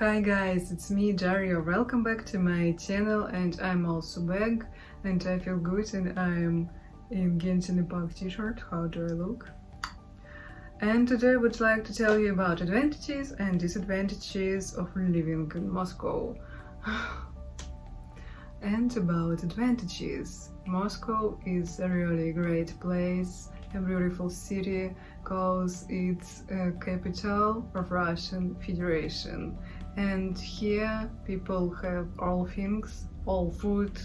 Hi guys, it's me Daria. Welcome back to my channel, and I'm also back and I feel good and I'm in Genshin Impact t-shirt. How do I look? And today I would like to tell you about advantages and disadvantages of living in Moscow. And about advantages. Moscow is a really great place, a beautiful city, because it's a capital of Russian Federation. And here people have all things, all food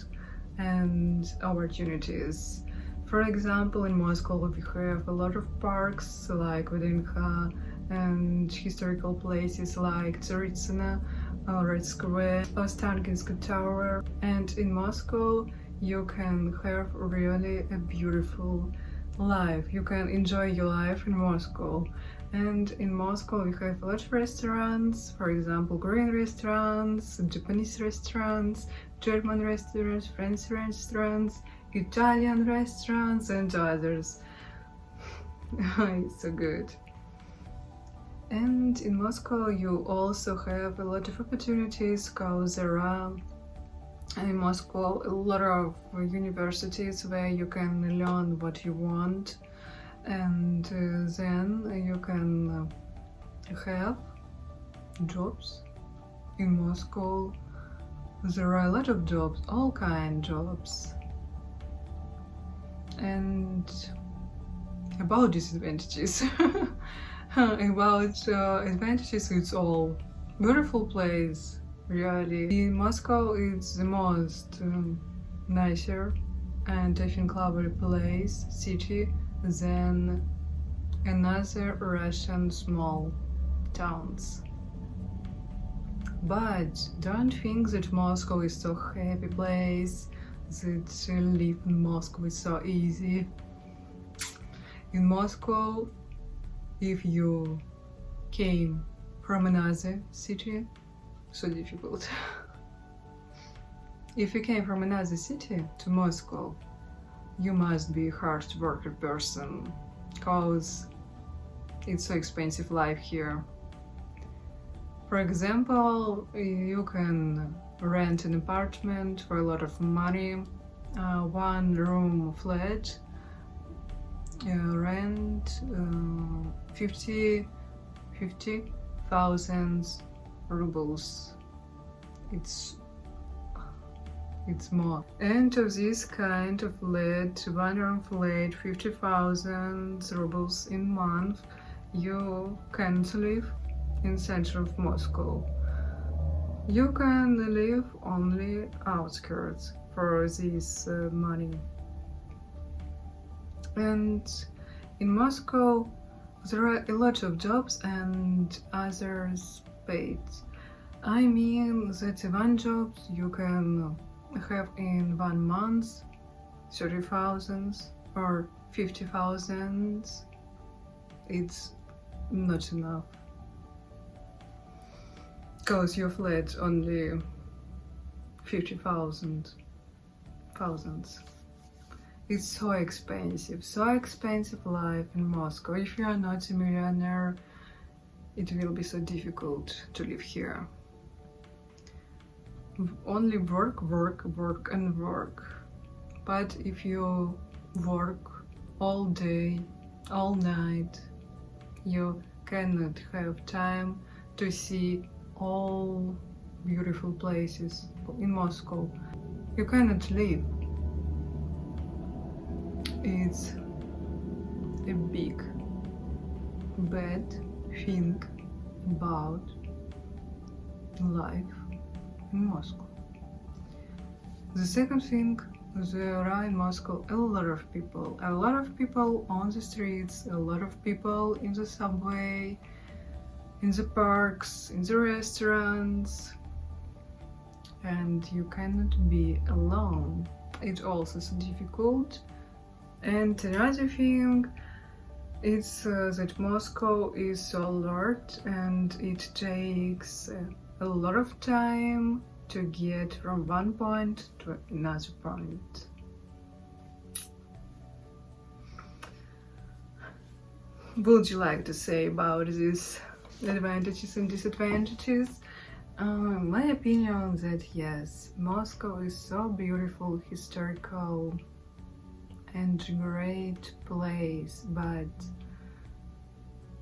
and opportunities. For example, in Moscow we have a lot of parks like Vdnk and historical places like Tsaritsына, Red Square, Ostankинsk Tower. And in Moscow you can have really a beautiful life. You can enjoy your life in Moscow. And in Moscow we have a lot of restaurants, for example, Korean restaurants, Japanese restaurants, German restaurants, French restaurants, Italian restaurants and others. It's so good. And in Moscow you also have a lot of opportunities, because there are in Moscow a lot of universities where you can learn what you want, and then you can have jobs in Moscow. There are a lot of jobs, all kind of jobs. And about disadvantages. About advantages, it's all beautiful place. Really, in Moscow it's the most nicer and I think lovely place, city, than another Russian small towns. But don't think that Moscow is so happy place, that live in Moscow is so easy. In Moscow, if you came from another city, so difficult. If you came from another city to Moscow, you must be a hard worker person, cause it's so expensive life here. For example, you can rent an apartment for a lot of money, one room flat, rent 50,000 rubles. It's more. And of this kind of flat, one room flat, 50,000 rubles in month, you can't live in center of Moscow. You can live only outskirts for this money. And in Moscow there are a lot of jobs and others paid. I mean that one job you can have in 1 month 30,000 or 50,000. It's not enough, because your flat only 50,000. It's so expensive life in Moscow. If you are not a millionaire, it will be so difficult to live here. Only work and work. But if you work all day, all night, you cannot have time to see all beautiful places in Moscow. You cannot live. It's a big bad thing about life in Moscow. The second thing, there are in Moscow a lot of people on the streets, a lot of people in the subway, in the parks, in the restaurants, and you cannot be alone. It's also so difficult. And another thing, it's that Moscow is so large and it takes a lot of time to get from one point to another point. Would you like to say about these advantages and disadvantages? My opinion that yes, Moscow is so beautiful, historical and great place, but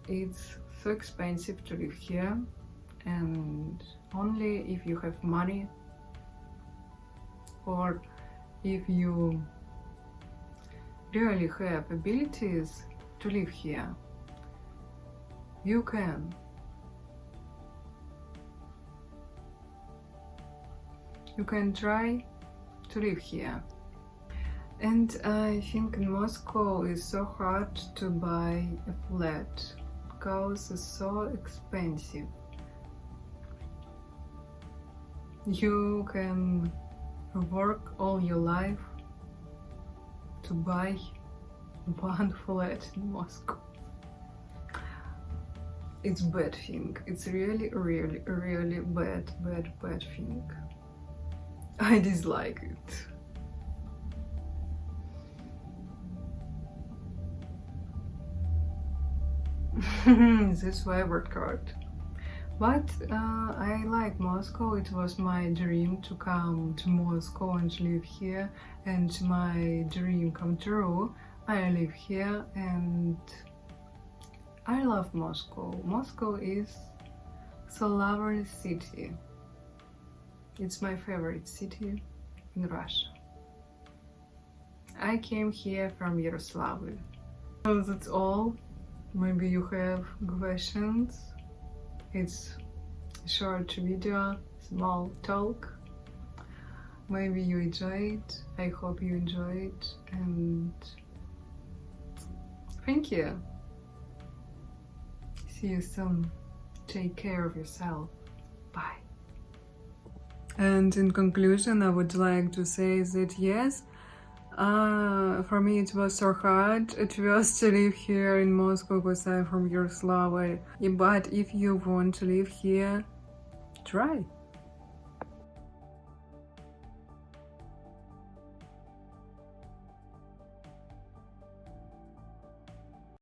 it's so expensive to live here, and only if you have money or if you really have abilities to live here, you can. You can try to live here. And I think in Moscow it's so hard to buy a flat because it's so expensive. You can work all your life to buy one flat in Moscow. It's bad thing. It's really bad thing. I dislike it. That's why I worked hard. But I like Moscow. It was my dream to come to Moscow and live here, and my dream come true. I live here and I love Moscow. Moscow is so lovely city. It's my favorite city in Russia. I came here from Yaroslavl. So that's all. Maybe you have questions. It's a short video, small talk. Maybe you enjoy it. I hope you enjoy it, and thank you. See you soon. Take care of yourself. Bye. And in conclusion, I would like to say that yes, for me it was so hard at first to live here in Moscow because I'm from Yaroslavl. But if you want to live here, try.